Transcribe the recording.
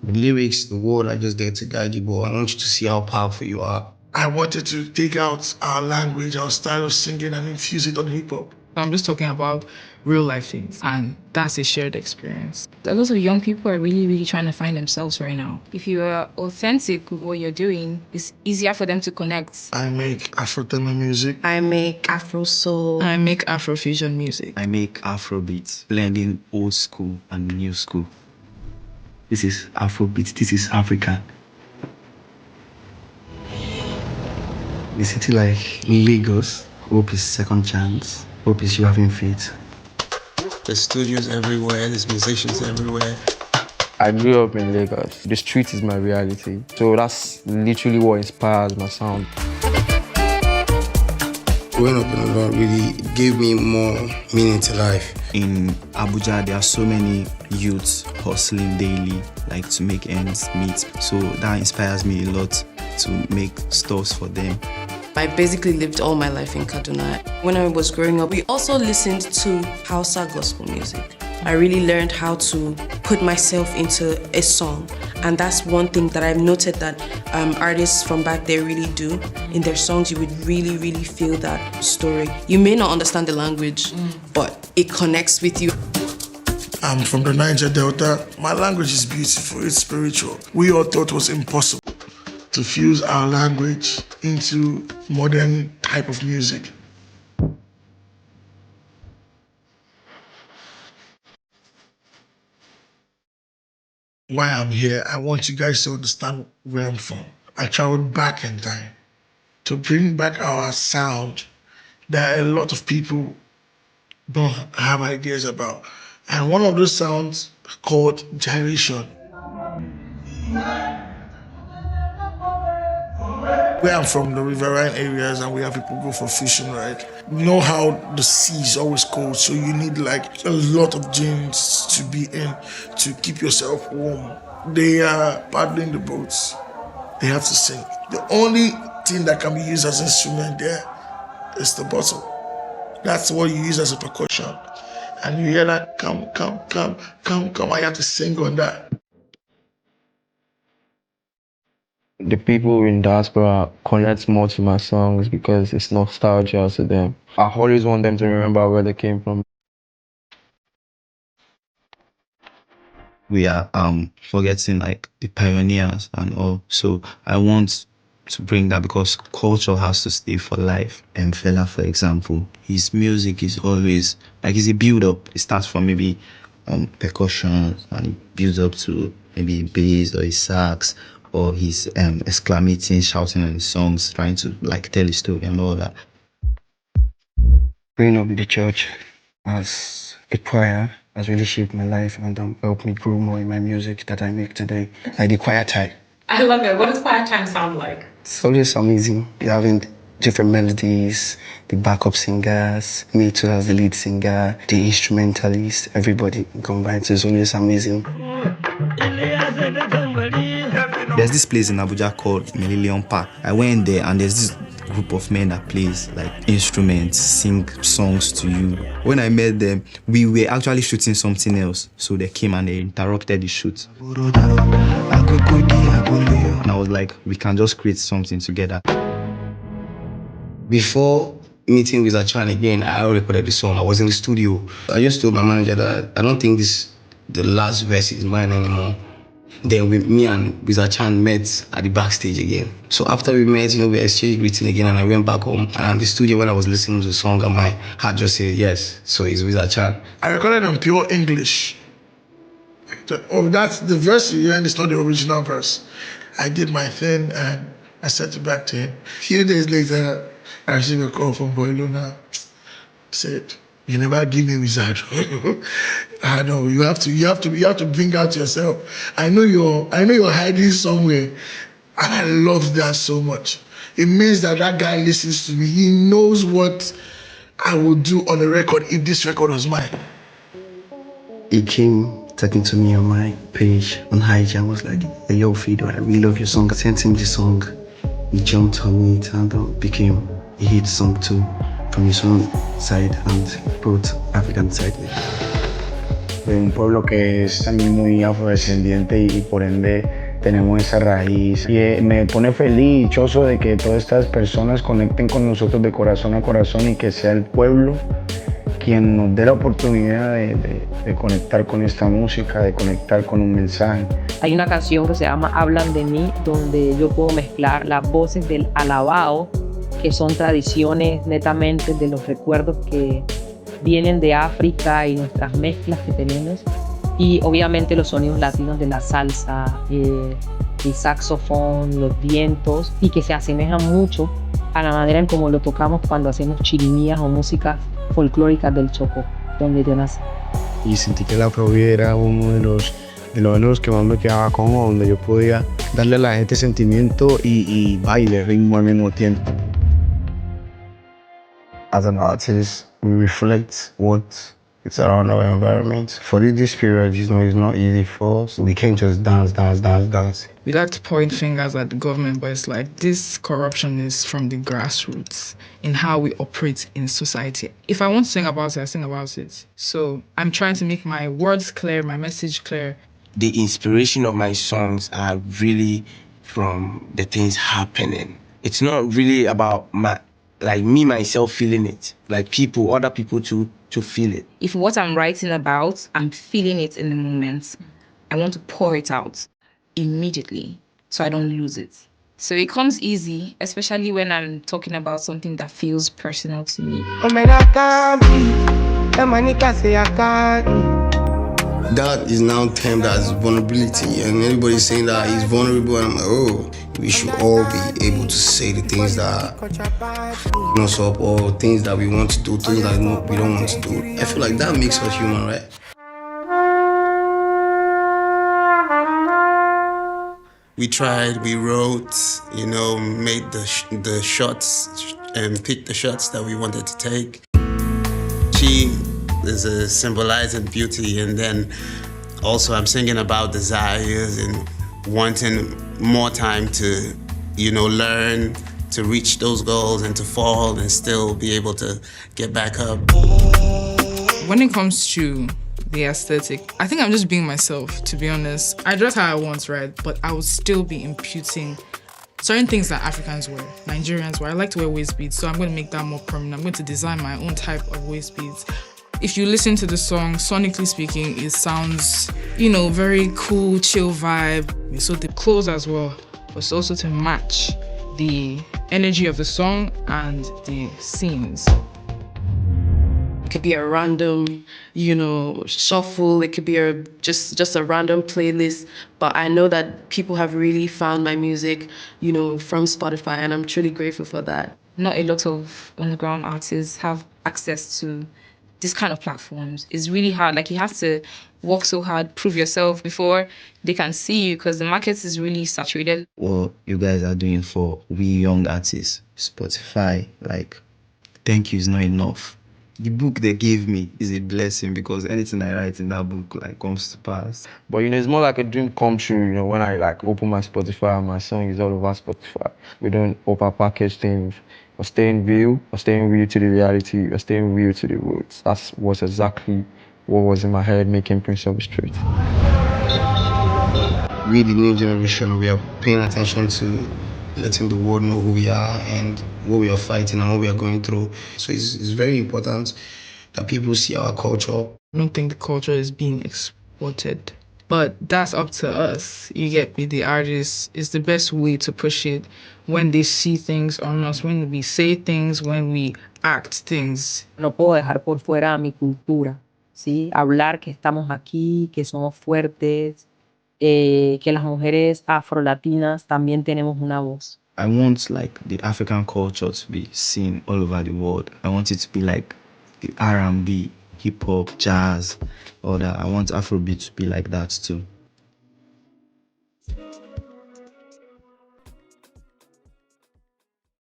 The lyrics, the word are just there to guide you, but I want you to see how powerful you are. I wanted to take out our language, our style of singing, and infuse it on hip hop. I'm just talking about real life things, and that's a shared experience. A lot of young people are really, really trying to find themselves right now. If you are authentic with what you're doing, it's easier for them to connect. I make Afro-Tema music. I make Afro soul. I make Afrofusion music. I make Afrobeats, blending old school and new school. This is Afrobeats, this is Africa. The city like Lagos, hope is second chance, hope is you having faith. There's studios everywhere, there's musicians everywhere. I grew up in Lagos. The street is my reality. So that's literally what inspires my sound. Growing up in London really gave me more meaning to life. In Abuja, there are so many youths hustling daily, like to make ends meet. So that inspires me a lot to make stores for them. I basically lived all my life in Kaduna. When I was growing up, we also listened to Hausa gospel music. I really learned how to put myself into a song. And that's one thing that I've noted that artists from back there really do. In their songs, you would really, really feel that story. You may not understand the language, but it connects with you. I'm from the Niger Delta. My language is beautiful, it's spiritual. We all thought it was impossible to fuse our language into modern type of music. Why I'm here, I want you guys to understand where I'm from. I traveled back in time to bring back our sound that a lot of people don't have ideas about. And one of those sounds called gyration. Where I'm from, the riverine areas, and we have people go for fishing, right? You know how the sea is always cold, so you need like a lot of jeans to be in to keep yourself warm. They are paddling the boats. They have to sing. The only thing that can be used as an instrument there is the bottle. That's what you use as a percussion. And you hear that, come, I have to sing on that. The people in diaspora connect more to my songs because it's nostalgia to them. I always want them to remember where they came from. We are forgetting like the pioneers and all. So I want to bring that because culture has to stay for life. And Fela, for example, his music is always like it's a build up. It starts from maybe percussion and it builds up to maybe bass or his sax or his exclamating, shouting on his songs, trying to like tell a story and all that. Growing up in the church as a choir has really shaped my life and helped me grow more in my music that I make today. Like the choir type. I love it. What does choir time sound like? It's always amazing. You're having different melodies, the backup singers, me too as the lead singer, the instrumentalist, everybody combined. So it's always amazing. There's this place in Abuja called Millennium Park. I went there and there's this group of men that plays like instruments, sing songs to you. When I met them, we were actually shooting something else. So they came and they interrupted the shoot. And I was like, we can just create something together. Before meeting with Achan again, I already recorded the song. I was in the studio. I just told my manager that I don't think the last verse is mine anymore. Then me and Achan met at the backstage again. So after we met, we exchanged greeting again and I went back home. And in the studio when I was listening to the song, and my heart just said yes. So it's with Achan. I recorded in pure English. That's the verse you hear, and it's not the original verse. I did my thing and I sent it back to him. A few days later, I received a call from Boy Luna. Said, "You never give me wizard." I know you have to bring out yourself. I know you're hiding somewhere, and I love that so much. It means that guy listens to me. He knows what I would do on a record if this record was mine. He came talking to me on my page on IG and was like, "Hey, yo, Fido, I really love your song." I sent him the song. He jumped on it and became a hit song too from his own side and brought African side. de un pueblo que es también muy afrodescendiente y por ende tenemos esa raíz. Y me pone feliz, dichoso de que todas estas personas conecten con nosotros de corazón a corazón y que sea el pueblo quien nos dé la oportunidad de conectar con esta música, de conectar con un mensaje. Hay una canción que se llama Hablan de mí, donde yo puedo mezclar las voces del alabao, que son tradiciones netamente de los recuerdos que vienen de África y nuestras mezclas que tenemos. Y obviamente los sonidos latinos de la salsa, el saxofón, los vientos, y que se asemejan mucho a la manera en cómo lo tocamos cuando hacemos chirimías o música folclóricas del Chocó, donde yo nací. Y sentí que el Afrobeat era uno de los géneros que más me quedaba cómodo, donde yo podía darle a la gente sentimiento y baile, ritmo al mismo tiempo. As an artist, we reflect what is around our environment. For this period, it's not easy for us. We can't just dance. We like to point fingers at the government, but it's like this corruption is from the grassroots in how we operate in society. If I want to sing about it, I sing about it. So I'm trying to make my words clear, my message clear. The inspiration of my songs are really from the things happening. It's not really about me myself feeling it, like other people to feel it. If what I'm writing about, I'm feeling it in the moment, I want to pour it out immediately so I don't lose it. So it comes easy, especially when I'm talking about something that feels personal to me. That is now termed as vulnerability, and everybody's saying that he's vulnerable, and I'm like, oh, we should all be able to say the things that us up, or things that we want to do, things that we don't want to do. I feel like that makes us human, right? We tried, we wrote, made the shots and picked the shots that we wanted to take. She is a symbolizing beauty, and then also I'm singing about desires and wanting more time to, learn, to reach those goals and to fall and still be able to get back up. When it comes to the aesthetic, I think I'm just being myself, to be honest. I dress how I want, right? But I would still be imputing certain things that Africans wear, Nigerians wear. I like to wear waist beads, so I'm going to make that more prominent. I'm going to design my own type of waist beads. If you listen to the song, sonically speaking, it sounds, very cool, chill vibe. So the clothes as well was also to match the energy of the song and the scenes. It could be a random, shuffle. It could be just a random playlist. But I know that people have really found my music, from Spotify, and I'm truly grateful for that. Not a lot of underground artists have access to this kind of platforms. It's really hard. Like, you have to work so hard, prove yourself before they can see you, because the market is really saturated. What you guys are doing for we young artists, Spotify, thank you is not enough. The book they gave me is a blessing, because anything I write in that book comes to pass. But it's more like a dream come true, when I open my Spotify and my song is all over Spotify. We don't over package things. We're staying real to the reality, we're staying real to the roots. That was exactly what was in my head making Prince of the Street. We, the new generation, we are paying attention to letting the world know who we are and what we are fighting and what we are going through. So it's very important that people see our culture. I don't think the culture is being exported, but that's up to us. You get me? The artists is the best way to push it when they see things on us, when we say things, when we act things. No puedo dejar por fuera mi cultura, ¿sí? Hablar que estamos aquí, que somos fuertes, que las mujeres afrolatinas también tenemos una voz. I want the African culture to be seen all over the world. I want it to be like the R&B, hip hop, jazz, all that. I want Afrobeat to be like that too.